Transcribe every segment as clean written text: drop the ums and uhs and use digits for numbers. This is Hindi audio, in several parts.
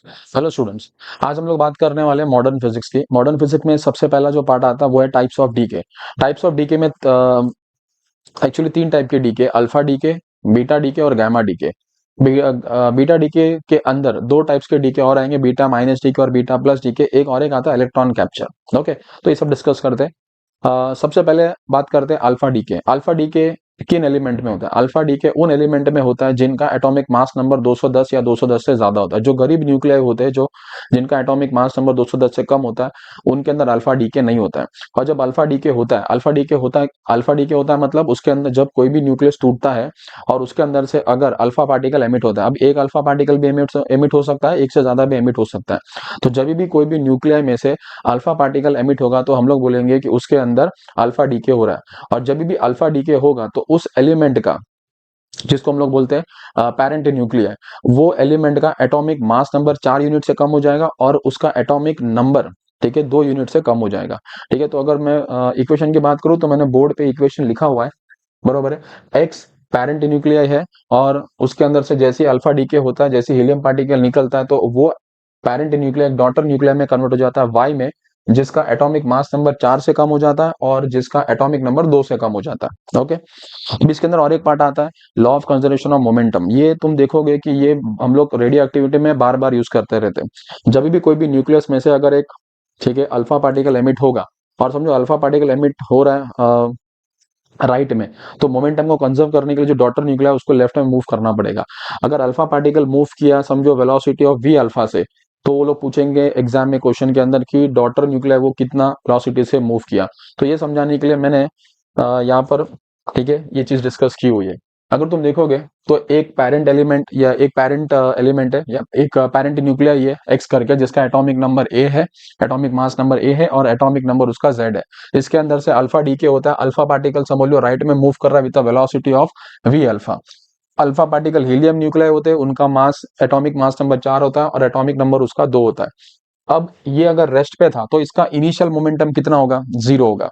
Hello students. आज हम लोग बात करने वाले हैं मॉडर्न फिजिक्स की। मॉडर्न फिजिक्स में सबसे पहला जो पार्ट आता है वो है types of decay. Types of decay में एक्चुअली तीन टाइप के decay, alpha decay, beta decay और गामा डीके। बीटा डीके के अंदर दो टाइप्स के डीके और आएंगे, बीटा माइनस डीके और बीटा प्लस डीके। एक और एक आता है इलेक्ट्रॉन कैप्चर। ओके, तो ये सब डिस्कस करते हैं। सबसे पहले बात करते हैं अल्फा डीके। अल्फा डीके किन एलिमेंट में होता है? अल्फा डीके उन एलिमेंट में होता है जिनका एटॉमिक मास नंबर 210 या 210 से ज्यादा होता है। जो गरीब न्यूक्लियाई होते हैं, जो जिनका एटॉमिक मास नंबर 210 से कम होता है, उनके अंदर अल्फा डीके नहीं होता है। और जब अल्फा डीके होता है, अल्फा डीके होता है मतलब उसके अंदर जब कोई भी न्यूक्लियस टूटता है और उसके अंदर से अगर अल्फा पार्टिकल एमिट होता है, अब एक अल्फा पार्टिकल भी एमिट हो सकता है, एक से ज्यादा भी एमिट हो सकता है। तो जब भी कोई भी न्यूक्लियाई में से अल्फा पार्टिकल एमिट होगा तो हम लोग बोलेंगे कि उसके अंदर अल्फा डीके हो रहा है। और जब भी अल्फा डीके होगा तो उस एलिमेंट का, जिसको हम लोग बोलते हैं पेरेंट न्यूक्लियाई, वो एलिमेंट का एटॉमिक मास नंबर 4 यूनिट से कम हो जाएगा और उसका एटॉमिक नंबर, ठीक है, 2 यूनिट से कम हो जाएगा। ठीक है, तो अगर मैं इक्वेशन की बात करूं तो मैंने बोर्ड पे इक्वेशन लिखा हुआ है, बरोबर है। एक्स पेरेंट न्यूक्लियाई है और उसके अंदर से जैसे अल्फा डीके होता है, जैसे हीलियम पार्टिकल निकलता है तो वो पेरेंट न्यूक्लियाई डॉटर न्यूक्लियाई में कन्वर्ट हो जाता है वाई में, जिसका एटॉमिक मास नंबर 4 से कम हो जाता है और जिसका एटॉमिक नंबर 2 से कम हो जाता है। ओके, अब इसके अंदर और एक पार्ट आता है law of conservation of momentum. ये तुम देखोगे कि ये हम लोग रेडियो एक्टिविटी में बार बार यूज करते रहते हैं। जब भी कोई भी न्यूक्लियस में से अगर एक, ठीक है, अल्फा पार्टिकल एमिट होगा, और समझो अल्फा पार्टिकल एमिट हो रहा है राइट में, तो मोमेंटम को कंजर्व करने के लिए जो डॉटर न्यूक्लिया है उसको लेफ्ट में मूव करना पड़ेगा। अगर अल्फा पार्टिकल मूव किया समझो वेलोसिटी ऑफ वी अल्फा से, तो वो लोग पूछेंगे एग्जाम में क्वेश्चन के अंदर कि डॉटर न्यूक्लिया वो कितना वेलोसिटी से मूव किया। तो ये समझाने के लिए मैंने यहाँ पर, ठीक है, ये चीज डिस्कस की हुई है। अगर तुम देखोगे तो एक पेरेंट एलिमेंट या एक पेरेंट एलिमेंट है या एक पेरेंट न्यूक्लिया ये एक्स करके, जिसका एटॉमिक नंबर ए है, एटॉमिक मास नंबर ए है और एटॉमिक नंबर उसका जेड है। इसके अंदर से अल्फा डीके होता है। अल्फा पार्टिकल समझ लो राइट में मूव कर रहा है with the velocity of V alpha. Alpha particle helium nuclei होते हैं, उनका मास, एटॉमिक मास नंबर 4 होता है और एटॉमिक नंबर उसका 2 होता है। अब ये अगर रेस्ट पे था तो इसका इनिशियल मोमेंटम कितना होगा? 0 होगा,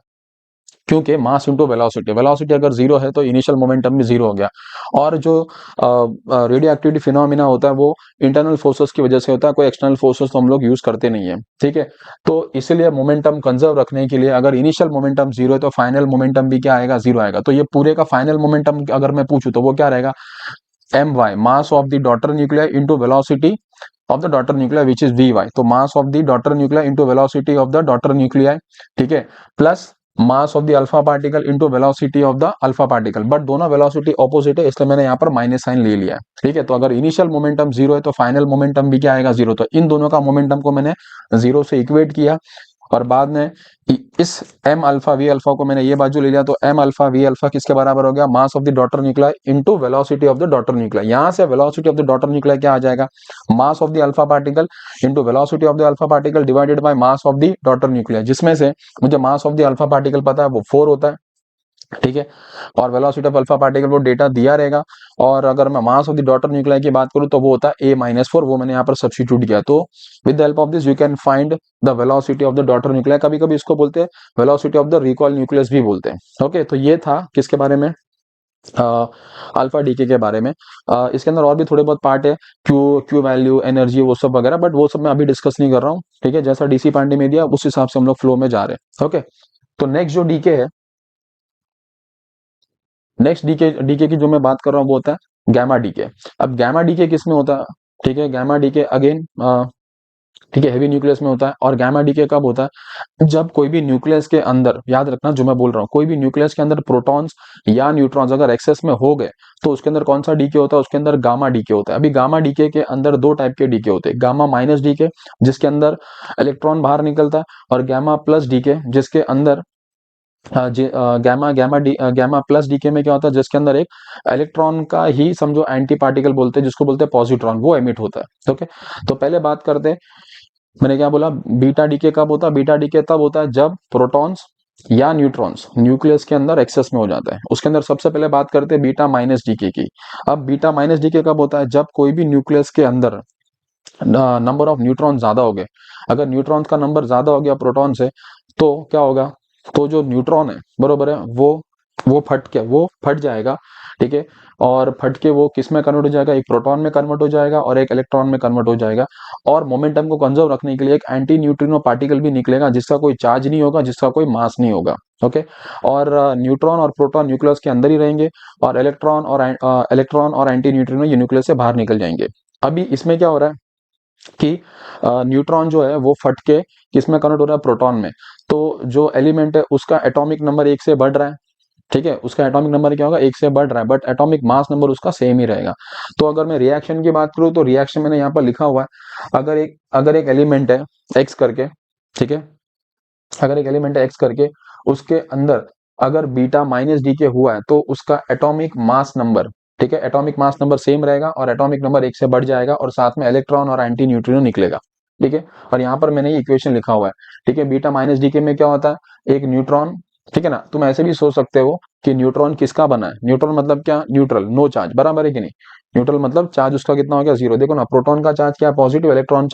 क्योंकि मास इंटू वेलोसिटी, वेलोसिटी अगर 0 है तो इनिशियल मोमेंटम भी 0 हो गया। और जो रेडियो एक्टिविटी फिनोमिना होता है वो इंटरनल फोर्सेस की वजह से होता है, कोई एक्सटर्नल फोर्सेस तो हम लोग यूज करते नहीं है। ठीक है, तो इसलिए मोमेंटम कंजर्व रखने के लिए अगर इनिशियल मोमेंटम 0 है तो फाइनल मोमेंटम भी क्या आएगा? 0 आएगा। तो ये पूरे का फाइनल मोमेंटम अगर मैं पूछूं तो वो क्या रहेगा? my, mass of the daughter nuclear into velocity of the daughter nuclear which is vy। तो mass of the daughter nuclear into velocity of the daughter nuclear, ठीक है, plus mass of the alpha particle into velocity of the alpha particle. But दोनों वेलोसिटी ऑपोजिट है, इसलिए मैंने यहाँ पर माइनस साइन ले लिया है। ठीक है, तो अगर इनिशियल मोमेंटम 0 है तो फाइनल मोमेंटम भी क्या आएगा? 0। तो इन दोनों का मोमेंटम को मैंने 0 से इक्वेट किया और बाद में इस एम अल्फा वी अल्फा को मैंने ये बाजू ले लिया। तो एम अल्फा वी अल्फा किसके बराबर हो गया? Mass of the daughter nuclear into velocity of the daughter nuclear. यहां से velocity of the daughter nuclear क्या आ जाएगा? Mass of the alpha particle into velocity of the alpha particle divided by mass of the daughter nuclear, जिसमें से मुझे mass of the alpha particle पता है वो 4 होता है। ठीक है, और वेलोसिटी ऑफ अल्फा पार्टिकल वो डेटा दिया रहेगा। और अगर मैं mass of the daughter nuclear की बात करूं तो वो होता है a-4, वो मैंने यहाँ पर सब्स्टिट्यूट किया। तो with the help of this you can find the velocity of the daughter nuclear. कभी कभी इसको बोलते हैं velocity of the recoil nucleus भी बोलते हैं। ओके, तो ये था किसके बारे में? अल्फा डीके के बारे में। इसके अंदर और भी थोड़े बहुत पार्ट है, क्यू क्यू वैल्यू, एनर्जी, वो सब वगैरह, बट वो सब मैं अभी डिस्कस नहीं कर रहा हूँ। ठीक है, जैसा डीसी पांडे में दिया उस हिसाब से हम लोग फ्लो में जा रहे हैं। ओके, तो नेक्स्ट जो डीके है, नेक्स्ट डीके डीके की जो मैं बात कर रहा हूँ वो होता है गैमा डीके। अब गैमा डीके किस में होता है? ठीक है, गैमा डीके अगेन, ठीक है, हेवी न्यूक्लियस में होता है। और गैमा डीके कब होता है? जब कोई भी न्यूक्लियस के अंदर, याद रखना जो मैं बोल रहा हूँ, कोई भी न्यूक्लियस के अंदर प्रोटॉन्स या न्यूट्रॉन्स अगर एक्सेस में हो गए तो उसके अंदर कौन सा डीके होता है? उसके अंदर गामा डीके होता है। अभी गामा डीके के अंदर दो टाइप के डीके होते हैं, गामा माइनस डीके जिसके अंदर इलेक्ट्रॉन बाहर निकलता है, और गैमा प्लस डीके जिसके अंदर गैमा प्लस डीके में क्या होता है? जिसके अंदर एक इलेक्ट्रॉन का ही समझो एंटी पार्टिकल बोलते हैं, जिसको बोलते हैं पॉजिट्रॉन, वो एमिट होता है। ओके, तो पहले बात करते हैं, मैंने क्या बोला? बीटा डीके कब होता है? बीटा डीके तब होता है जब प्रोटॉन्स या न्यूट्रॉन्स न्यूक्लियस के अंदर एक्सेस में हो जाता है। उसके अंदर सबसे पहले बात करते हैं बीटा माइनस डीके की। अब बीटा माइनस डीके कब होता है? जब कोई भी न्यूक्लियस के अंदर नंबर ऑफ न्यूट्रॉन ज्यादा हो गए। अगर न्यूट्रॉन्स का नंबर ज्यादा हो गया प्रोटॉन से तो क्या होगा? तो जो न्यूट्रॉन है, बरोबर है, वो फट जाएगा। ठीक है, और फट के वो किस में कन्वर्ट हो जाएगा, एक प्रोटॉन में कन्वर्ट हो जाएगा और एक इलेक्ट्रॉन में कन्वर्ट हो जाएगा। और मोमेंटम को कंजर्व रखने के लिए एक एंटी न्यूट्रिनो पार्टिकल भी निकलेगा जिसका कोई चार्ज नहीं होगा, जिसका कोई मास नहीं होगा। ओके, और न्यूट्रॉन और प्रोटॉन न्यूक्लियस के अंदर ही रहेंगे और इलेक्ट्रॉन और एंटी न्यूट्रिनो ये न्यूक्लियस से बाहर निकल जाएंगे। अभी इसमें क्या हो रहा है कि न्यूट्रॉन जो है वो फट के किसमें कन्वर्ट हो रहा है, प्रोटॉन में। तो जो एलिमेंट है उसका एटॉमिक नंबर 1 से बढ़ रहा है, ठीक है, उसका एटॉमिक नंबर क्या होगा, 1 से बढ़ रहा है, बट एटॉमिक मास नंबर उसका सेम ही रहेगा। तो अगर मैं रिएक्शन की बात करूं तो रिएक्शन मैंने यहाँ पर लिखा हुआ है, अगर एक एलिमेंट है एक्स करके, ठीक है, अगर एक एलिमेंट है एक्स करके, उसके अंदर अगर बीटा माइनस डी के हुआ है तो उसका एटॉमिक मास नंबर, ठीक है, एटॉमिक मास नंबर सेम रहेगा और एटॉमिक नंबर 1 से बढ़ जाएगा और साथ में इलेक्ट्रॉन और एंटी न्यूट्रिनो निकलेगा। ठीक है, और यहाँ पर मैंने ये इक्वेशन लिखा हुआ है। ठीक है, बीटा माइनस डी के में क्या होता है, एक न्यूट्रॉन, ठीक है ना। तुम ऐसे भी सोच सकते हो कि न्यूट्रॉन किसका बना है, न्यूट्रॉन मतलब क्या, न्यूट्रल, नो चार्ज, बराबर है कि नहीं। न्यूट्रल मतलब चार्ज उसका कितना हो गया, जीरो। देखो ना, प्रोटॉन का चार्ज क्या है, पॉजिटिव, इलेक्ट्रॉन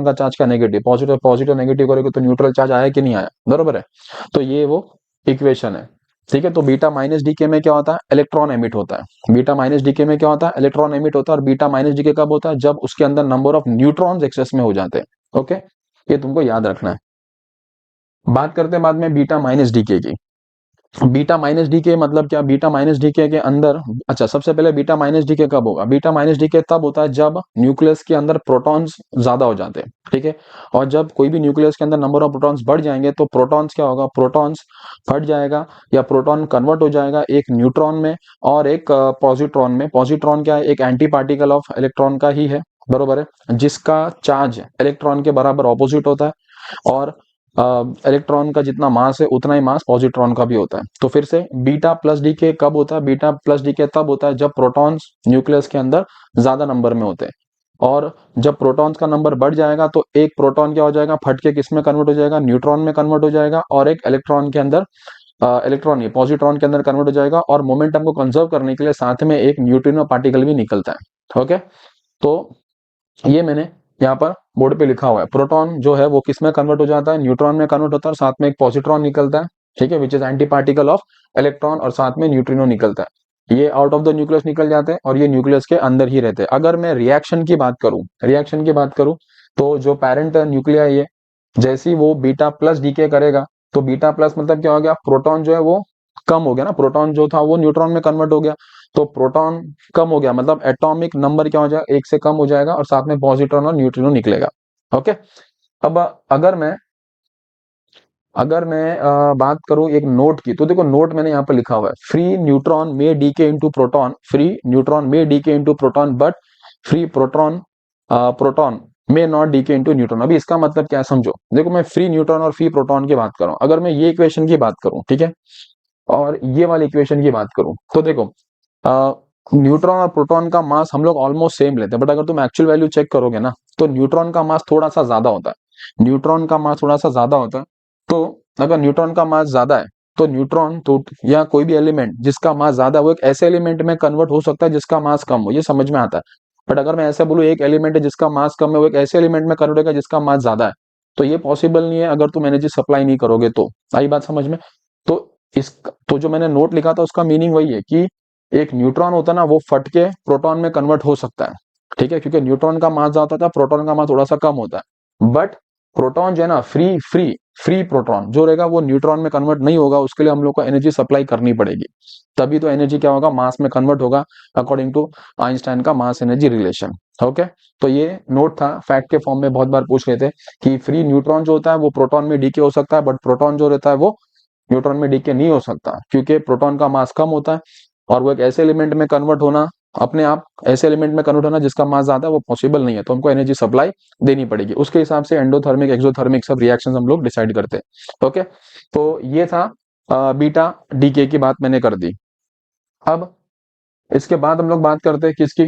का चार्ज क्या, नेगेटिव। पॉजिटिव पॉजिटिव नेगेटिव करोगे तो न्यूट्रल चार्ज आया कि नहीं आया, बराबर है। तो ये वो इक्वेशन है। ठीक है, तो बीटा माइनस डीके में क्या होता है, इलेक्ट्रॉन एमिट होता है। बीटा माइनस डीके में क्या होता है, इलेक्ट्रॉन एमिट होता है। और बीटा माइनस डीके कब होता है, जब उसके अंदर नंबर ऑफ न्यूट्रॉन्स एक्सेस में हो जाते हैं। ओके, ये तुमको याद रखना है। बात करते हैं बाद में बीटा माइनस डीके की। बीटा माइनस डी के मतलब क्या, बीटा माइनस डी के अंदर, अच्छा सबसे पहले बीटा माइनस डी के कब होगा, बीटा माइनस डी के तब होता है जब न्यूक्लियस के अंदर प्रोटॉन्स ज्यादा हो जाते हैं। ठीक है, और जब कोई भी न्यूक्लियस के अंदर नंबर ऑफ प्रोटॉन्स बढ़ जाएंगे तो प्रोटॉन्स क्या होगा, प्रोटॉन्स फट जाएगा या प्रोटॉन कन्वर्ट हो जाएगा एक न्यूट्रॉन में और एक पॉजिट्रॉन में। पॉजिट्रॉन क्या है, एक एंटी पार्टिकल ऑफ इलेक्ट्रॉन का ही है, बरोबर है, जिसका चार्ज इलेक्ट्रॉन के बराबर ऑपोजिट होता है। और इलेक्ट्रॉन का जितना मास है उतना ही मास पॉजिट्रॉन का भी होता है। तो फिर से बीटा प्लस डी के कब होता है, बीटा प्लस डी के तब होता है जब प्रोटॉन्स न्यूक्लियस के अंदर ज्यादा नंबर में होते हैं। और जब प्रोटॉन्स का नंबर बढ़ जाएगा तो एक प्रोटॉन क्या हो जाएगा, फट के किस में कन्वर्ट हो जाएगा, न्यूट्रॉन में कन्वर्ट हो जाएगा और एक इलेक्ट्रॉन के अंदर, इलेक्ट्रॉन ही पॉजिट्रॉन के अंदर कन्वर्ट हो जाएगा। और मोमेंटम को कंजर्व करने के लिए साथ में एक न्यूट्रिनो पार्टिकल भी निकलता है। ओके, तो ये मैंने यहाँ पर बोर्ड पे लिखा हुआ है। प्रोटॉन जो है वो किस में कन्वर्ट हो जाता है, न्यूट्रॉन में कन्वर्ट होता है और साथ में एक पॉजिट्रॉन निकलता है। ठीक है, which is anti particle of electron और साथ में न्यूट्रिनो निकलता है। ये आउट ऑफ द न्यूक्लियस निकल जाते हैं और ये न्यूक्लियस के अंदर ही रहते हैं। अगर मैं रिएक्शन की बात करूं तो जो पेरेंट न्यूक्लिया ये जैसे ही वो बीटा प्लस डीके करेगा तो बीटा प्लस मतलब क्या हो गया, प्रोटॉन जो है वो कम हो गया ना, प्रोटॉन जो था वो न्यूट्रॉन में कन्वर्ट हो गया। तो प्रोटॉन कम हो गया मतलब एटॉमिक नंबर क्या हो जाएगा, 1 से कम हो जाएगा और साथ में पॉजिट्रॉन और न्यूट्रिनो निकलेगा। ओके, अब अगर मैं बात करूं एक नोट की, तो देखो नोट मैंने यहाँ पर लिखा हुआ है, free neutron may decay into proton, free neutron may decay into proton, but free proton may not decay into neutron. अभी इसका मतलब क्या है समझो। देखो मैं फ्री न्यूट्रॉन और फ्री प्रोटॉन की बात कर रहा हूं, अगर मैं ये इक्वेशन की बात करूं, ठीक है, और ये वाली इक्वेशन की बात करूं तो देखो न्यूट्रॉन और प्रोटॉन का मास हम लोग ऑलमोस्ट सेम लेते हैं, बट अगर तुम एक्चुअल वैल्यू चेक करोगे ना तो न्यूट्रॉन का मास थोड़ा सा ज्यादा होता है, न्यूट्रॉन का मास थोड़ा सा ज्यादा होता है। तो अगर न्यूट्रॉन का मास ज्यादा है तो न्यूट्रॉन तो या कोई भी एलिमेंट जिसका मास ज्यादा है वो एक ऐसे एलिमेंट में कन्वर्ट हो सकता है जिसका मास कम हो, ये समझ में आता है। बट अगर मैं ऐसा बोलूं एक एलिमेंट है जिसका मास कम है वो एक ऐसे एलिमेंट में कन्वर्ट होगा जिसका मास ज्यादा है, तो ये पॉसिबल नहीं है अगर तुम एनर्जी सप्लाई नहीं करोगे तो। आई बात समझ में। तो इस तो जो मैंने नोट लिखा था उसका मीनिंग वही है कि एक न्यूट्रॉन होता है ना वो फट के प्रोटॉन में कन्वर्ट हो सकता है। ठीक है, क्योंकि न्यूट्रॉन का मास ज्यादा होता है, प्रोटॉन का मास थोड़ा सा कम होता है। बट प्रोटॉन जो है ना, फ्री प्रोटॉन जो रहेगा वो न्यूट्रॉन में कन्वर्ट नहीं होगा, उसके लिए हम लोग को एनर्जी सप्लाई करनी पड़ेगी, तभी तो एनर्जी क्या होगा, मास में कन्वर्ट होगा, अकॉर्डिंग टू आइंस्टाइन का मास एनर्जी रिलेशन। ओके, तो ये नोट था, फैक्ट के फॉर्म में बहुत बार पूछ रहे थे कि फ्री न्यूट्रॉन जो होता है वो प्रोटॉन में डीके हो सकता है, बट प्रोटॉन जो रहता है वो न्यूट्रॉन में डीके नहीं हो सकता, क्योंकि प्रोटॉन का मास कम होता है और वो एक ऐसे एलिमेंट में कन्वर्ट होना, अपने आप ऐसे एलिमेंट में कन्वर्ट होना जिसका मास ज्यादा है वो पॉसिबल नहीं है, तो हमको एनर्जी सप्लाई देनी पड़ेगी। उसके हिसाब से एंडोथर्मिक एक्सोथर्मिक सब रिएक्शंस हम लोग डिसाइड करते हैं। ओके, तो ये था बीटा डीके की बात मैंने कर दी। अब इसके बाद हम लोग बात करते हैं किसकी,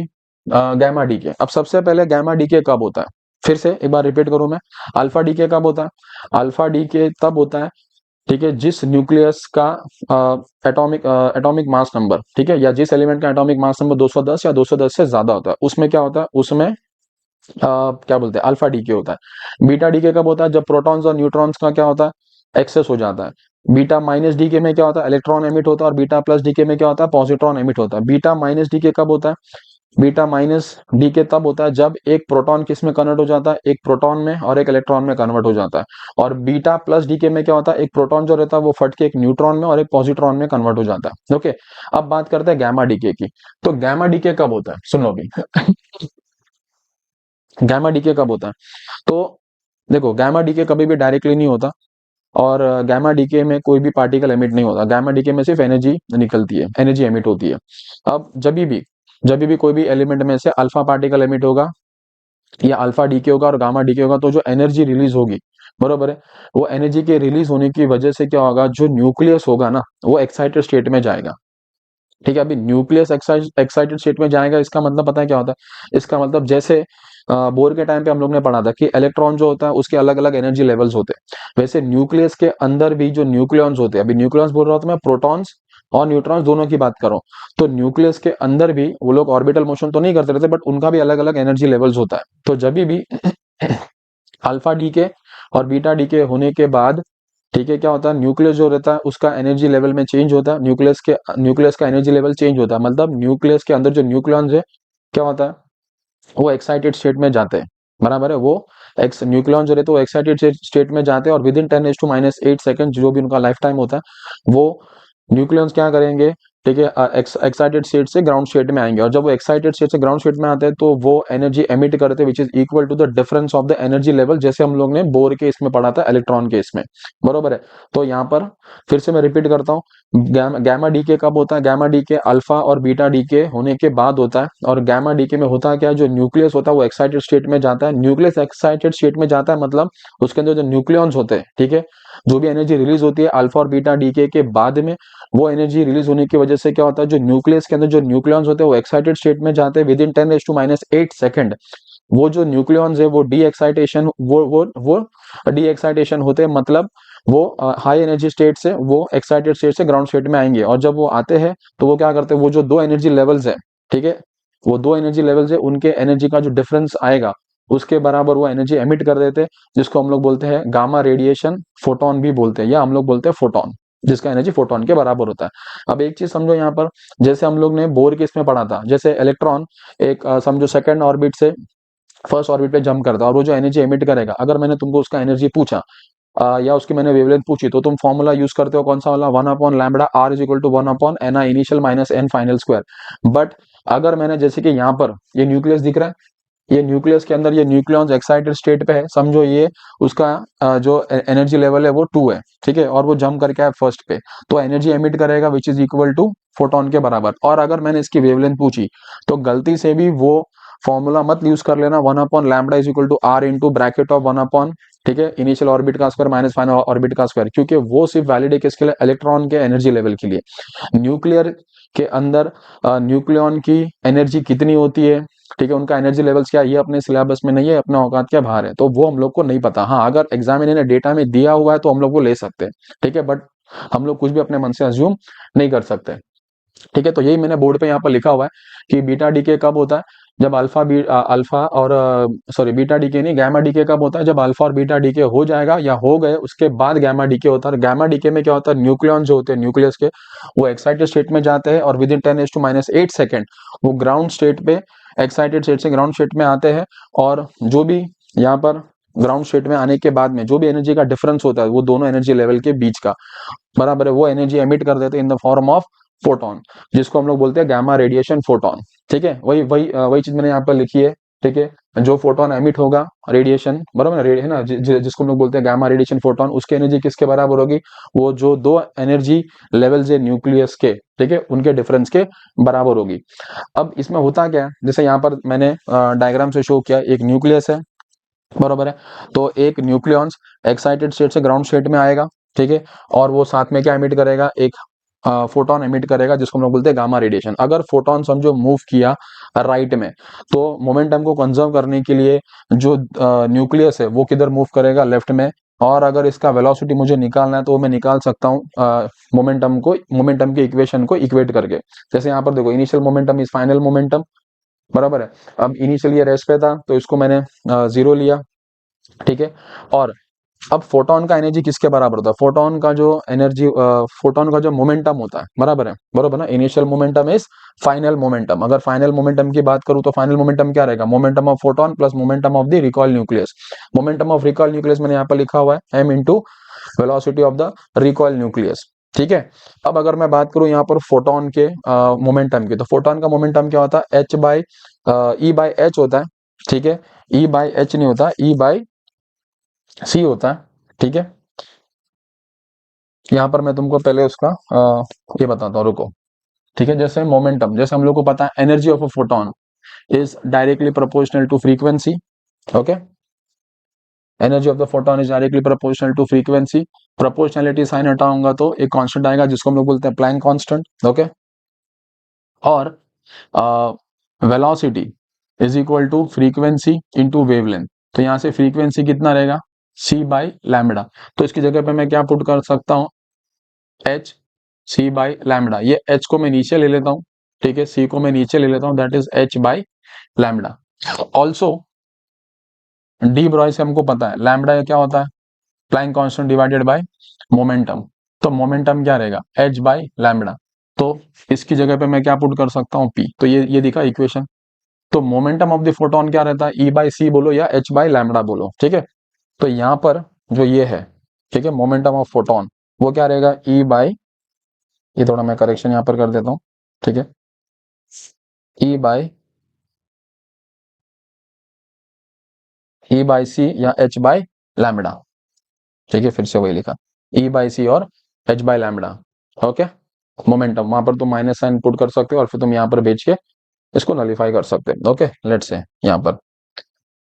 गैमा डीके। अब सबसे पहले गैमा डीके कब होता है, फिर से एक बार रिपीट करूं मैं, अल्फा डीके कब होता है, अल्फा डीके तब होता है, ठीक है, जिस न्यूक्लियस का एटॉमिक मास नंबर, ठीक है, या जिस एलिमेंट का एटॉमिक मास नंबर 210 या 210 से ज्यादा होता है, उसमें क्या होता है, उसमें क्या बोलते हैं, अल्फा डीके होता है। बीटा डीके कब होता है, जब प्रोटॉन्स और न्यूट्रॉन्स का क्या होता है, एक्सेस हो जाता है। बीटा माइनस डीके में क्या होता है, इलेक्ट्रॉन एमिट होता है, और बीटा प्लस डीके में क्या होता है, पॉजिट्रॉन एमिट होता है। बीटा माइनस डीके कब होता है, बीटा माइनस डीके तब होता है जब एक प्रोटॉन किस में कन्वर्ट हो जाता है, एक प्रोटॉन में और एक इलेक्ट्रॉन में कन्वर्ट हो जाता है। और बीटा प्लस डीके में क्या होता है, एक प्रोटॉन जो रहता है वो फट के एक न्यूट्रॉन में और एक पॉजिट्रॉन में कन्वर्ट हो जाता है। ओके, अब बात करते हैं गैमा डीके की। तो गैमा डीके कब होता है, सुन लो अभी। गैमा डीके कब होता है, तो देखो गैमा डीके कभी भी डायरेक्टली नहीं होता, और गैमा डीके में कोई भी पार्टिकल एमिट नहीं होता। गैमा डीके में सिर्फ एनर्जी निकलती है, एनर्जी एमिट होती है। अब जब भी कोई भी एलिमेंट में से अल्फा पार्टिकल एमिट होगा या अल्फा डीके होगा और गामा डीके होगा, तो जो एनर्जी रिलीज होगी, बरोबर है, वो एनर्जी के रिलीज होने की वजह से क्या होगा, जो न्यूक्लियस होगा ना वो एक्साइटेड स्टेट में जाएगा। ठीक है, अभी न्यूक्लियस एक्साइटेड स्टेट में जाएगा, इसका मतलब पता है क्या होता है, इसका मतलब जैसे बोर के टाइम पे हम लोग ने पढ़ा था कि इलेक्ट्रॉन जो होता है उसके अलग अलग एनर्जी लेवल्स होते हैं, वैसे न्यूक्लियस के अंदर भी जो न्यूक्लियॉन्स होते हैं, अभी न्यूक्लियॉन्स बोल रहा हूं तो मैं प्रोटॉन्स और न्यूट्रॉन्स दोनों की बात कर रहा हूं, तो न्यूक्लियस के अंदर भी वो लोग ऑर्बिटल मोशन तो नहीं करते रहते, बट उनका भी अलग अलग एनर्जी लेवल्स होता है। तो जब भी अल्फा डीके और बीटा डीके होने के बाद, ठीक है, क्या होता है, न्यूक्लियस जो रहता है उसका एनर्जी लेवल में चेंज होता है, न्यूक्लियस का एनर्जी लेवल चेंज होता है, मतलब न्यूक्लियस के अंदर जो न्यूक्लियॉन्स है क्या होता है, वो एक्साइटेड स्टेट में जाते हैं। बराबर है, वो एक्स न्यूक्लियॉन जो रहते हैं वो एक्साइटेड स्टेट में जाते हैं, और विद इन 10⁻⁸ सेकंड, जो भी उनका लाइफ टाइम होता है, वो न्यूक्लियॉन्स क्या करेंगे, ठीक है, एक्साइटेड स्टेट से ग्राउंड स्टेट में आएंगे, और जब वो एक्साइटेड स्टेट से ग्राउंड स्टेट में आते हैं तो वो एनर्जी एमिट करते हैं which is equal to the difference of the energy level, जैसे हम लोग ने बोर के इसमें पढ़ा था इलेक्ट्रॉन के इसमें। बरोबर है, तो यहाँ पर फिर से मैं रिपीट करता हूँ, गैमा डीके कब होता है, गैमा डीके अल्फा और बीटा डीके होने के बाद होता है। और गैमा डीके में होता है क्या, जो न्यूक्लियस होता है वो एक्साइटेड स्टेट में जाता है, न्यूक्लियस एक्साइटेड स्टेट में जाता है मतलब उसके अंदर जो न्यूक्लियॉन्स होते हैं, ठीक है, जो भी एनर्जी रिलीज होती है अल्फा और बीटा डीके के बाद में, वो एनर्जी रिलीज होने की वजह से क्या होता है, जो न्यूक्लियस के अंदर जो न्यूक्लियॉन्स होते हैं वो एक्साइटेड स्टेट में जाते हैं विद इन 10⁻⁸ सेकंड। वो जो न्यूक्लियॉन्स है वो डी एक्साइटेशन वो डी एक्साइटेशन होते हैं, मतलब वो हाई एनर्जी स्टेट से वो एक्साइटेड स्टेट से ग्राउंड स्टेट में आएंगे, और जब वो आते हैं तो वो क्या करते हैं, वो जो दो एनर्जी लेवल्स है, ठीक है, वो दो एनर्जी लेवल्स है, उनके एनर्जी का जो डिफरेंस आएगा उसके बराबर वो एनर्जी एमिट कर देते हैं, जिसको हम लोग बोलते हैं गामा रेडिएशन, फोटोन भी बोलते हैं, या हम लोग बोलते हैं फोटोन, जिसका एनर्जी फोटोन के बराबर होता है। अब एक चीज समझो यहाँ पर, जैसे हम लोग ने बोर के इसमें पढ़ा था, जैसे इलेक्ट्रॉन एक समझो सेकंड ऑर्बिट से फर्स्ट ऑर्बिट पे जंप करता है, और वो जो एनर्जी एमिट करेगा, अगर मैंने तुमको उसका एनर्जी पूछा या उसकी मैंने वेवलेंथ पूछी, तो तुम फॉर्मूला यूज करते हो कौन सा वाला, 1/λ r is equal to 1/ni initial minus n final square. But अगर मैंने जैसे कि यहाँ पर ये न्यूक्लियस दिख रहा है, ये न्यूक्लियस के अंदर ये न्यूक्लियॉन्स एक्साइटेड स्टेट पे है, समझो ये उसका जो एनर्जी लेवल है वो 2 है, ठीक है, और वो जंप करके आया फर्स्ट पे, तो एनर्जी एमिट करेगा which is equal to photon के बराबर। और अगर मैंने इसकी वेवलेंथ पूछी, तो गलती से भी वो फॉर्मूला मत यूज कर लेना, 1/λ is equal to r into bracket of 1, ठीक है, इनिशियल ऑर्बिट का स्क्वायर माइनस फाइनल ऑर्बिट का स्क्वायर, क्योंकि वो सिर्फ वैलिड है किसके लिए, इलेक्ट्रॉन के एनर्जी लेवल के लिए। न्यूक्लियर के अंदर न्यूक्लियॉन की एनर्जी कितनी होती है, ठीक है, उनका एनर्जी लेवल्स क्या, ये अपने सिलेबस में नहीं है, अपने औकात के बाहर है, तो वो हम लोग को नहीं पता। हाँ, अगर एग्जामिनर ने डेटा में दिया हुआ है तो हम लोग वो ले सकते हैं, ठीक है, बट हम लोग कुछ भी अपने मन से अज्यूम नहीं कर सकते। ठीक है, तो यही मैंने बोर्ड पे यहाँ पर लिखा हुआ है कि बीटा डीके कब होता है, जब अल्फा और सॉरी बीटा डीके नहीं, गैमा डीके कब होता है, जब अल्फा और बीटा डीके हो जाएगा या हो गए उसके बाद गैमा डीके होता है। गैमा डीके में क्या होता है, न्यूक्लियॉन जो होते हैं न्यूक्लियस के, वो एक्साइटेड स्टेट में जाते हैं, और विद इन 10⁻⁸ सेकंड वो ग्राउंड स्टेट पे, एक्साइटेड स्टेट से ग्राउंड स्टेट में आते हैं, और जो भी यहाँ पर ग्राउंड स्टेट में आने के बाद में जो भी एनर्जी का डिफरेंस होता है वो दोनों एनर्जी लेवल के बीच का, बराबर है, वो एनर्जी एमिट कर देते हैं in the form of photon, जिसको हम लोग बोलते हैं गामा रेडिएशन फोटोन। ठीक है, वही वही वही चीज मैंने यहाँ पर लिखी है। ठीक है, जो फोटोन एमिट होगा रेडिएशन, बराबर है ना, जिसको हम लोग बोलते हैं गामा रेडिएशन फोटोन, उसकी एनर्जी किसके बराबर होगी, वो जो दो एनर्जी लेवल्स है न्यूक्लियस के, ठीक है, उनके डिफरेंस के बराबर होगी। अब इसमें होता क्या है, जैसे यहाँ पर मैंने डायग्राम से शो किया, एक न्यूक्लियस है, बरोबर है, तो एक न्यूक्लियॉन्स एक्साइटेड स्टेट से ग्राउंड स्टेट में आएगा, ठीक है, और वो साथ में क्या एमिट करेगा, एक फोटोन एमिट करेगा, जिसको हम लोग बोलते हैं गामा रेडिएशन। अगर फोटोन समझो मूव किया राइट में, तो मोमेंटम को कंजर्व करने के लिए जो न्यूक्लियस है वो किधर मूव करेगा, लेफ्ट में, और अगर इसका वेलोसिटी मुझे निकालना है तो मैं निकाल सकता हूँ मोमेंटम के इक्वेशन को इक्वेट करके। जैसे यहाँ पर देखो, initial momentum is final momentum, बराबर है, अब इनिशियल ये रेस्ट पे था तो इसको मैंने 0 लिया, ठीक है, और अब फोटोन का एनर्जी किसके बराबर होता है? फोटोन का जो एनर्जी, फोटोन का जो मोमेंटम होता है, बराबर ना, initial momentum is final momentum. अगर फाइनल मोमेंटम की बात करूं तो फाइनल मोमेंटम क्या रहेगा? Momentum of photon plus momentum of the recoil nucleus. Momentum of recoil nucleus मैंने यहाँ पर लिखा हुआ है m into velocity of the recoil nucleus, ठीक है। अब अगर मैं बात करूं यहाँ पर फोटोन के मोमेंटम की, तो फोटोन का मोमेंटम क्या होता है? h by E by H होता है, ठीक है। ई बाई एच नहीं होता, ई बाई सी होता है, ठीक है। यहाँ पर मैं तुमको पहले उसका ये बताता हूँ, रुको, ठीक है। जैसे मोमेंटम, जैसे हम लोग को पता है energy of a photon is directly proportional to frequency, okay. Energy of the photon is directly proportional to frequency. Proportionality sign हटाऊंगा तो एक कांस्टेंट आएगा जिसको हम लोग बोलते हैं प्लैंक कांस्टेंट, ओके। और velocity is equal to frequency into wavelength. तो यहाँ से फ्रीक्वेंसी कितना रहेगा? c by lambda. तो इसकी जगह पे मैं क्या पुट कर सकता हूँ? h c by lambda. ये h को मैं नीचे ले लेता हूँ, ठीक है, c को मैं नीचे ले लेता हूँ, that is h by lambda. Also de Broglie से हमको पता है लैम्बडा क्या होता है? Planck constant divided by momentum. तो मोमेंटम क्या रहेगा? h by lambda. तो इसकी जगह पे मैं क्या पुट कर सकता हूँ? p। तो ये दिखा इक्वेशन। तो मोमेंटम ऑफ द फोटोन क्या रहता है? e बाई सी बोलो या h बाई लैम्बडा बोलो, ठीक है। तो यहाँ पर जो ये है, ठीक है, मोमेंटम ऑफ फोटोन, वो क्या रहेगा? e बाई, ये थोड़ा मैं करेक्शन यहाँ पर कर देता हूँ, ठीक है, ई बाई सी या h बाई लैम्बडा, ठीक है। फिर से वही लिखा, ई बाई सी और h by lambda, okay. Momentum वहां पर तुम माइनस साइन पुट कर सकते हो और फिर तुम यहाँ पर भेज के इसको नलीफाई कर सकते हो, ओके। लेट्स से यहाँ पर,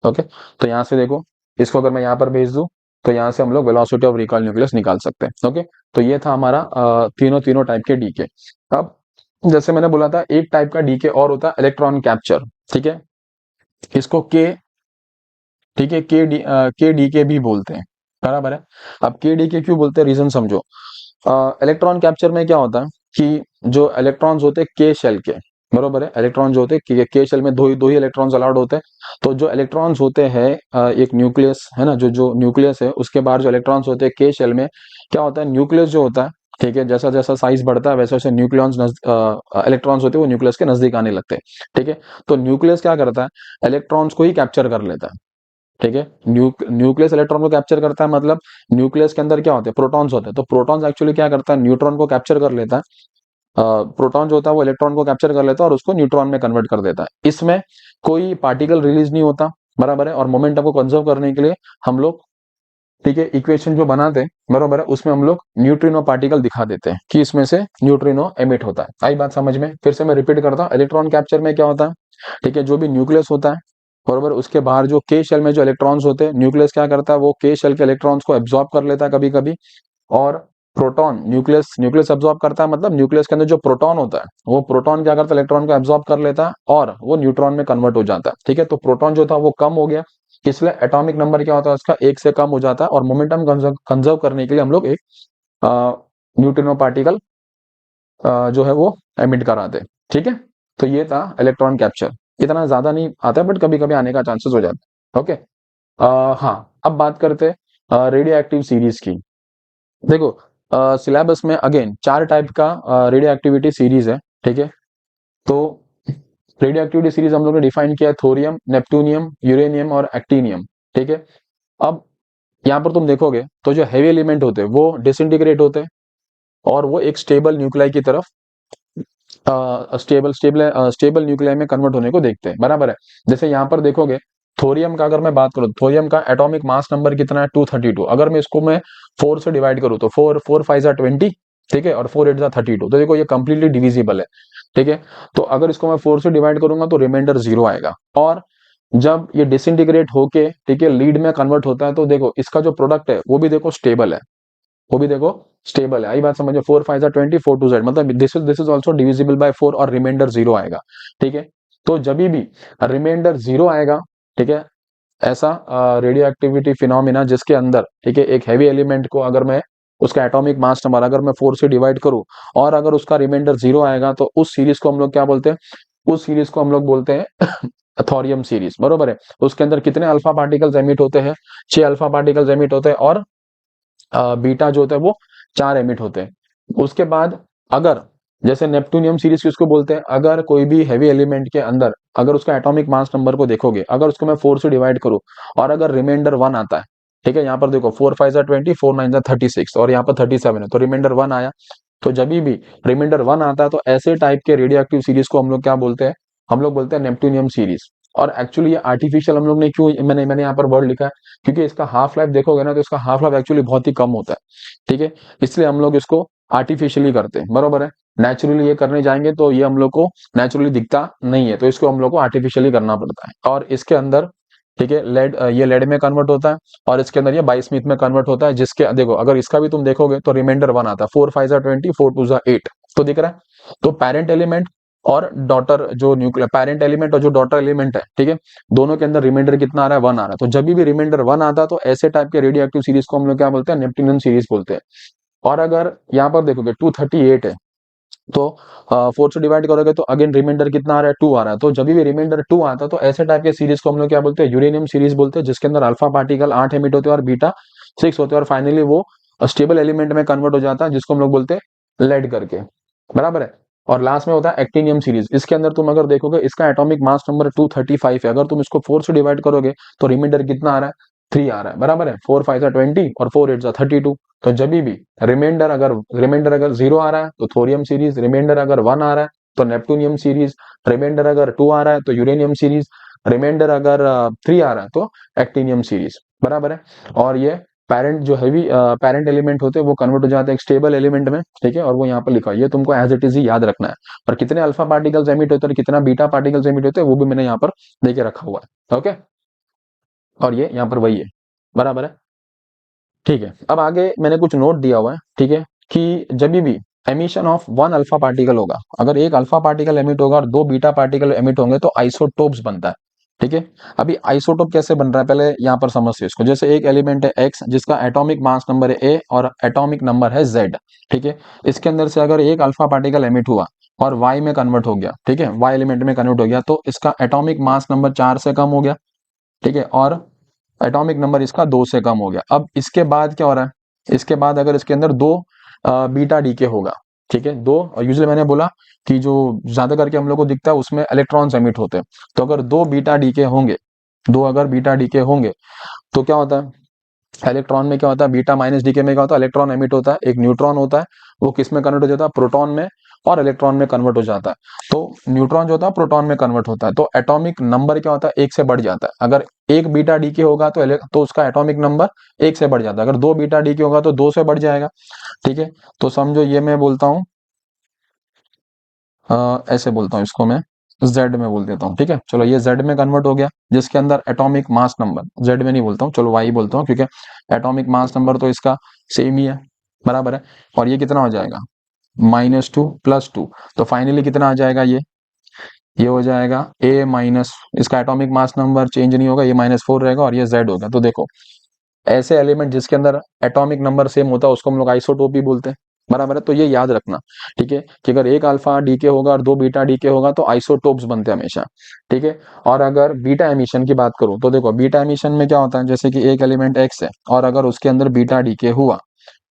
ओके। तो यहाँ से देखो, इसको अगर मैं यहाँ पर भेज दूं तो यहाँ से हम लोग वेलोसिटी ऑफ रिकॉइल न्यूक्लियस निकाल सकते हैं, ओके। तो ये था हमारा तीनों तीनों टाइप के डीके। अब जैसे मैंने बोला था, एक टाइप का डीके और होता है इलेक्ट्रॉन कैप्चर, ठीक है। इसको के, ठीक है, के डी के भी बोलते हैं, बराबर है। अब के डी के क्यों बोलते हैं, रीजन समझो। इलेक्ट्रॉन कैप्चर में क्या होता है कि जो इलेक्ट्रॉन्स होते हैं के शेल के, बरोबर है, इलेक्ट्रॉन जो होते हैं के शेल में दो ही इलेक्ट्रॉन्स अलाउड होते हैं। तो जो इलेक्ट्रॉन्स होते हैं एक न्यूक्लियस है ना, जो जो न्यूक्लियस है उसके बाहर जो इलेक्ट्रॉन्स होते हैं के शेल में, क्या होता है? न्यूक्लियस जो होता है, ठीक है, जैसा जैसा साइज बढ़ता है वैसे वैसे न्यूक्लियॉन्स इलेक्ट्रॉन्स होते हैं वो न्यूक्लियस के नजदीक आने लगते हैं, ठीक है। तो न्यूक्लियस क्या करता है? इलेक्ट्रॉन्स को ही कैप्चर कर लेता है, ठीक है। न्यूक्लियस इलेक्ट्रॉन को कैप्चर करता है, मतलब न्यूक्लियस के अंदर क्या होते हैं? प्रोटॉन्स होते हैं। तो प्रोटॉन्स एक्चुअली क्या करता है? न्यूट्रॉन को कैप्चर कर लेता है। प्रोटॉन जो होता है वो इलेक्ट्रॉन को कैप्चर कर लेता है और उसको न्यूट्रॉन में कन्वर्ट कर देता है। इसमें कोई पार्टिकल रिलीज नहीं होता, बराबर है। और मोमेंटम को कंजर्व करने के लिए हम लोग, ठीक है, इक्वेशन जो बनाते हैं, बराबर है, उसमें हम लोग न्यूट्रिनो पार्टिकल दिखा देते हैं कि इसमें से न्यूट्रिनो एमिट होता है। आई बात समझ में? फिर से मैं रिपीट करता हूँ, इलेक्ट्रॉन कैप्चर में क्या होता है, ठीक है, जो भी न्यूक्लियस होता है, बराबर, उसके बाहर जो के शेल में जो इलेक्ट्रॉन्स होते हैं, न्यूक्लियस क्या करता है? वो के शेल के इलेक्ट्रॉन्स को एब्जॉर्ब कर लेता है कभी कभी। और प्रोटॉन, न्यूक्लियस न्यूक्लियस एब्जॉर्ब करता है, मतलब न्यूक्लियस के अंदर जो प्रोटॉन होता है वो प्रोटॉन क्या करता है? इलेक्ट्रॉन को एब्जॉर्ब कर लेता है और वो न्यूट्रॉन में कन्वर्ट हो जाता है, ठीक है। तो प्रोटॉन जो था वो कम हो गया, इसलिए एटॉमिक नंबर क्या होता है उसका? एक से कम हो जाता है। और मोमेंटम कंजर्व करने के लिए हम लोग एक न्यूट्रिनो पार्टिकल जो है वो एमिट कराते हैं, ठीक है। तो ये था इलेक्ट्रॉन कैप्चर। इतना ज्यादा नहीं आता बट कभी कभी आने का चांसेस हो जाता है, ओके। हाँ, अब बात करते हैं रेडियो एक्टिव सीरीज की। देखो, सिलेबस में अगेन 4 टाइप का रेडियो एक्टिविटी सीरीज है, ठीक है। तो रेडियो एक्टिविटी सीरीज हम लोग ने डिफाइन किया है थोरियम, नेप्टूनियम, यूरेनियम और एक्टिनियम, ठीक है। अब यहाँ पर तुम देखोगे तो जो हेवी एलिमेंट होते हैं वो डिसइंटीग्रेट होते हैं और वो एक स्टेबल न्यूक्लियाई की तरफ स्टेबल न्यूक्लियाई में कन्वर्ट होने को देखते हैं, बराबर है। जैसे यहाँ पर देखोगे थोरियम का, अगर मैं बात करूँ, थोरियम का एटॉमिक मास नंबर कितना है? 232। अगर मैं इसको मैं 4 से डिवाइड करूँ तो 4 5 20, ठीक है, और 4 8 32। तो देखो ये कंप्लीटली डिविजिबल है, ठीक है। तो अगर इसको मैं 4 से डिवाइड करूंगा तो रिमाइंडर 0 आएगा। और जब ये डिसइंटीग्रेट होके, ठीक है, लीड में कन्वर्ट होता है तो देखो इसका जो प्रोडक्ट है वो भी देखो स्टेबल है, वो भी देखो स्टेबल है। आई बात समझो? 4 5 20, 4 2 z, मतलब this is also divisible by 4 और रिमाइंडर 0 आएगा, ठीक है। तो जब भी रिमाइंडर 0 आएगा, ठीक है, ऐसा रेडियो एक्टिविटी फिनोमिना जिसके अंदर, ठीक है, एक हैवी एलिमेंट को अगर मैं उसका एटॉमिक मास नंबर अगर मैं 4 से डिवाइड करूं और अगर उसका रिमाइंडर 0 आएगा तो उस सीरीज को हम लोग क्या बोलते हैं? उस सीरीज को हम लोग बोलते हैं थोरियम सीरीज, बरोबर है। उसके अंदर कितने अल्फा पार्टिकल्स एमिट होते हैं? 6 अल्फा पार्टिकल्स एमिट होते हैं और बीटा जो होता है वो 4 एमिट होते हैं। उसके बाद अगर जैसे नेप्टूनियम सीरीज किसको बोलते हैं, अगर कोई भी हैवी एलिमेंट के अंदर अगर उसका एटॉमिक मास नंबर को देखोगे, अगर उसको मैं 4 से डिवाइड करूं और अगर रिमाइंडर 1 आता है, ठीक है, यहाँ पर देखो 4 5 20, 4 9 36 और यहाँ पर 37 है, तो रिमाइंडर 1 आया। तो जब भी रिमाइंडर 1 आता है तो ऐसे टाइप के रेडियो एक्टिव सीरीज को हम लोग क्या बोलते हैं, हम लोग बोलते हैं नेप्टूनियम सीरीज। और एक्चुअली ये आर्टिफिशियल हम लोग ने क्यों, मैंने यहाँ पर वर्ड लिखा है, क्योंकि इसका हाफ लाइफ देखोगे ना तो इसका हाफ लाइफ एक्चुअली बहुत ही कम होता है, ठीक है, इसलिए हम लोग इसको आर्टिफिशियली करते हैं, बरोबर है। नेचुरली ये करने जाएंगे तो ये हम लोग को नेचुरली दिखता नहीं है, तो इसको हम लोग को आर्टिफिशियली करना पड़ता है। और इसके अंदर, ठीक है, लेड, ये लेड में कन्वर्ट होता है और इसके अंदर ये बाइस्मिथ में कन्वर्ट होता है, जिसके देखो अगर इसका भी तुम देखोगे तो रिमाइंडर 1 आता है, 4 5 20, 4 2 8, तो दिख रहा है। तो पेरेंट एलिमेंट और डॉटर जो न्यूक्लियर, पेरेंट एलिमेंट और जो डॉटर एलिमेंट है, ठीक है, दोनों के अंदर रिमाइंडर कितना आ रहा है, 1 आ रहा है। तो जब भी रिमाइंडर 1 आता है तो ऐसे टाइप के रेडियो एक्टिव सीरीज को हम लोग क्या बोलते हैं, नेप्टूनियम सीरीज बोलते हैं। और अगर यहाँ पर देखोगे 238 है, तो 4 से डिवाइड करोगे तो अगेन रिमाइंडर कितना आ रहा है, 2 आ रहा है। तो जब भी रिमाइंडर 2 आता है तो ऐसे टाइप के सीरीज को हम लोग क्या बोलते हैं, यूरेनियम सीरीज बोलते हैं, जिसके अंदर अल्फा पार्टिकल 8 एमिट होते हैं और बीटा 6 होते हैं, और फाइनली वो स्टेबल एलिमेंट में कन्वर्ट हो जाता है, जिसको हम लोग बोलते हैं लेड करके, बराबर है। और लास्ट में होता है एक्टिनियम सीरीज। इसके अंदर तुम अगर देखोगे इसका एटॉमिक मास नंबर 235 है, अगर तुम इसको 4 से डिवाइड करोगे तो रिमाइंडर कितना आ रहा है, 3 आ रहा है, बराबर है। 4 5 20 और 4 8 32। तो जब भी रिमाइंडर अगर 0 आ रहा है तो थोरियम सीरीज, रिमाइंडर अगर 1 आ रहा है तो नेप्टूनियम सीरीज, रिमाइंडर अगर 2 आ रहा है तो यूरेनियम सीरीज, रिमाइंडर अगर 3 आ रहा है तो एक्टिनियम सीरीज, बराबर है। और ये पेरेंट जो हैवी पेरेंट एलिमेंट होते हैं वो कन्वर्ट हो जाते हैं एक स्टेबल एलिमेंट में, ठीक है, और वो यहाँ पर लिखा है, ये तुमको एज इट इज ही याद रखना है। और कितने अल्फा पार्टिकल्स एमिट होते हैं और कितना बीटा पार्टिकल्स एमिट होते हैं वो भी मैंने यहाँ पर देके रखा हुआ है, ओके। और ये यहाँ पर वही है, बराबर है, ठीक है। अब आगे मैंने कुछ नोट दिया हुआ है, ठीक है, कि जब भी एमिशन ऑफ 1 अल्फा पार्टिकल होगा, अगर एक अल्फा पार्टिकल एमिट होगा और 2 बीटा पार्टिकल एमिट होंगे तो आइसोटोप्स बनता है, ठीक है। अभी आइसोटोप कैसे बन रहा है पहले यहाँ पर समझते हैं इसको। जैसे एक एलिमेंट है एक्स जिसका एटॉमिक मास नंबर है ए और एटॉमिक नंबर है जेड, ठीक है। इसके अंदर से अगर एक अल्फा पार्टिकल एमिट हुआ और वाई में कन्वर्ट हो गया, ठीक है, वाई एलिमेंट में कन्वर्ट हो गया, तो इसका एटॉमिक मास नंबर 4 से कम हो गया, ठीक है, और एटॉमिक नंबर इसका 2 से कम हो गया। अब इसके बाद क्या हो रहा है, इसके बाद अगर इसके अंदर 2 बीटा डीके होगा, ठीक है, 2, और यूजुअली मैंने बोला कि जो ज्यादा करके हम लोग को दिखता है उसमें इलेक्ट्रॉन्स एमिट होते हैं। तो अगर 2 बीटा डीके होंगे, 2 अगर बीटा डीके होंगे तो क्या होता है, इलेक्ट्रॉन में क्या होता है, बीटा माइनस डीके में क्या होता है, इलेक्ट्रॉन एमिट होता है, एक न्यूट्रॉन होता है, वो किस में कन्वर्ट हो जाता है, प्रोटॉन में, और इलेक्ट्रॉन में कन्वर्ट हो जाता है। तो न्यूट्रॉन जो होता है प्रोटॉन में कन्वर्ट होता है, तो एटॉमिक नंबर क्या होता है, 1 से बढ़ जाता है। अगर एक बीटा डीके होगा तो उसका एटॉमिक नंबर 1 से बढ़ जाता है, अगर 2 बीटा डीके होगा तो 2 से बढ़ जाएगा, ठीक है। तो समझो ये मैं बोलता हूँ, ऐसे बोलता हूँ इसको मैं, जेड में बोल देता हूँ, ठीक है। चलो ये जेड में कन्वर्ट हो गया, जिसके अंदर एटॉमिक मास नंबर, जेड में नहीं बोलता हूँ, चलो वाई बोलता हूँ, क्योंकि एटॉमिक मास नंबर तो इसका सेम ही है, बराबर है। और ये कितना हो जाएगा, -2 +2, तो फाइनली कितना आ जाएगा, ये हो जाएगा a माइनस, इसका एटॉमिक मास नंबर चेंज नहीं होगा, ये -4 रहेगा और ये z होगा। तो देखो ऐसे एलिमेंट जिसके अंदर एटॉमिक नंबर सेम होता है उसको हम लोग आइसोटोप भी बोलते हैं, बराबर है। तो ये याद रखना, ठीक है, कि अगर एक अल्फा डीके होगा और 2 बीटा डीके होगा तो आइसोटोप्स बनते हैं हमेशा, ठीक है। और अगर बीटा एमिशन की बात करूं तो देखो बीटा एमिशन में क्या होता है, जैसे कि एक एलिमेंट एक्स है और अगर उसके अंदर बीटा डीके हुआ,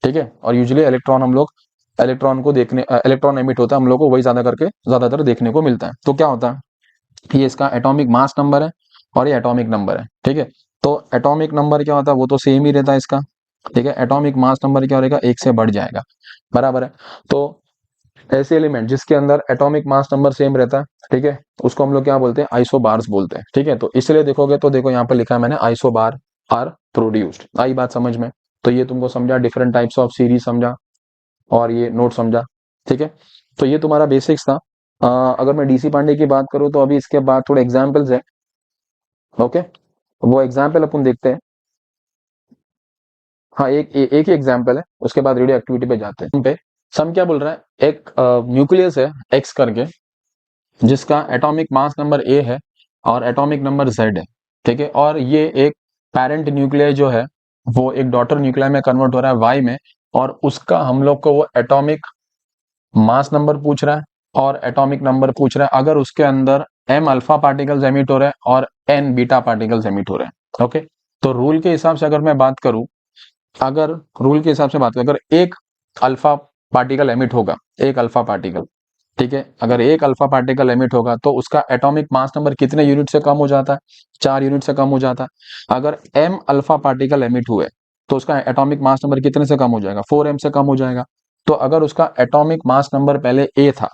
ठीक है, और यूजुअली इलेक्ट्रॉन हम लोग इलेक्ट्रॉन को देखने इलेक्ट्रॉन एमिट होता है, हम लोग को वही ज्यादा करके ज्यादातर देखने को मिलता है। तो क्या होता है, ये इसका एटॉमिक मास नंबर है और ये एटॉमिक नंबर है, ठीक है। तो एटॉमिक नंबर क्या होता है, वो तो सेम ही रहता है इसका, ठीक है। एटॉमिक मास नंबर क्या रहेगा, 1 से बढ़ जाएगा, बराबर है। तो ऐसे एलिमेंट जिसके अंदर एटॉमिक मास नंबर सेम रहता है, ठीक है, उसको हम लोग क्या बोलते हैं, आइसोबार्स बोलते हैं, ठीक है। तो इसलिए देखोगे तो देखो यहाँ पर लिखा है मैंने, आइसोबार आर प्रोड्यूस्ड। आई बात समझ में, तो ये तुमको समझा, डिफरेंट टाइप्स ऑफ सीरीज समझा और ये नोट समझा, ठीक है। तो ये तुम्हारा बेसिक्स था। अगर मैं डीसी पांडे की बात करूं तो अभी इसके बाद थोड़े एग्जाम्पल्स है, ओके, वो एग्जाम्पल अपन देखते हैं। हाँ, एक ही एग्जाम्पल है, उसके बाद रेडियो एक्टिविटी पे जाते हैं। पे सम क्या बोल रहा है, एक न्यूक्लियस है एक्स करके, जिसका एटॉमिक मास नंबर ए है और एटॉमिक नंबर जेड है, ठीक है। और ये एक पेरेंट न्यूक्लियस जो है वो एक डॉटर न्यूक्लियस में कन्वर्ट हो रहा है वाई में, और उसका हम लोग को वो एटॉमिक मास नंबर पूछ रहा है और एटॉमिक नंबर पूछ रहा है अगर उसके अंदर m अल्फा पार्टिकल्स एमिट हो रहे हैं और n बीटा पार्टिकल्स एमिट हो रहे हैं, ओके। तो रूल के हिसाब से अगर मैं बात करूं अगर रूल के हिसाब से बात करें, अगर एक अल्फा पार्टिकल एमिट होगा, एक अल्फा पार्टिकल, ठीक है, अगर एक अल्फा पार्टिकल एमिट होगा तो उसका एटॉमिक मास नंबर कितने यूनिट से कम हो जाता है? 4 यूनिट से कम हो जाता है। अगर m अल्फा पार्टिकल एमिट हुए तो उसका एटॉमिक मास नंबर कितने से कम हो जाएगा? 4m से कम हो जाएगा। तो अगर उसका एटॉमिक मास नंबर पहले a था,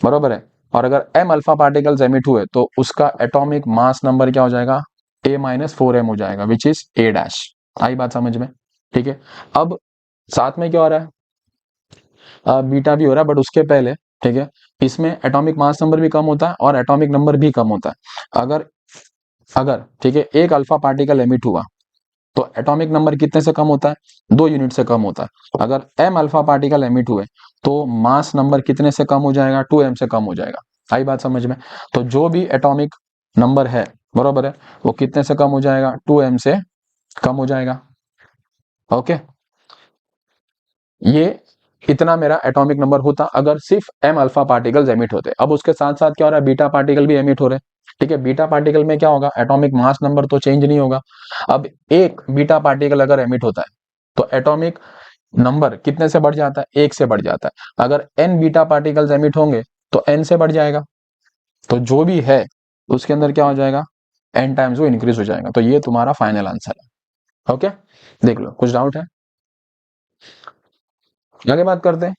बराबर है, और अगर m अल्फा पार्टिकल्स एमिट हुए तो उसका एटॉमिक मास नंबर क्या हो जाएगा? a माइनस 4m हो जाएगा, विच इज a डैश। आई बात समझ में? ठीक है। अब साथ में क्या हो रहा है? बीटा भी हो रहा है, बट उसके पहले, ठीक है, इसमें एटॉमिक मास नंबर भी कम होता है और एटॉमिक नंबर भी कम होता है। अगर अगर ठीक है, एक अल्फा पार्टिकल एमिट हुआ तो एटॉमिक नंबर कितने से कम होता है? 2 यूनिट से कम होता है। अगर m अल्फा पार्टिकल एमिट हुए तो मास नंबर कितने से कम हो जाएगा? 2m से कम हो जाएगा। आई बात समझ में? तो जो भी एटॉमिक नंबर है, बराबर है, वो कितने से कम हो जाएगा? 2m से कम हो जाएगा। ओके, ये इतना मेरा एटॉमिक नंबर होता अगर सिर्फ m अल्फा पार्टिकल्स एमिट होते। अब उसके साथ साथ क्या हो रहा है? बीटा पार्टिकल भी एमिट हो रहे हैं। ठीक है, बीटा पार्टिकल में क्या होगा? एटॉमिक मास नंबर तो चेंज नहीं होगा। अब एक बीटा पार्टिकल अगर एमिट होता है तो एटॉमिक नंबर कितने से बढ़ जाता है? 1 से बढ़ जाता है। अगर n बीटा पार्टिकल्स एमिट होंगे तो n से बढ़ जाएगा। तो जो भी है उसके अंदर क्या हो जाएगा? n टाइम्स वो इंक्रीज हो जाएगा। तो ये तुम्हारा फाइनल आंसर है। ओके, देख लो, कुछ डाउट है? आगे बात करते हैं।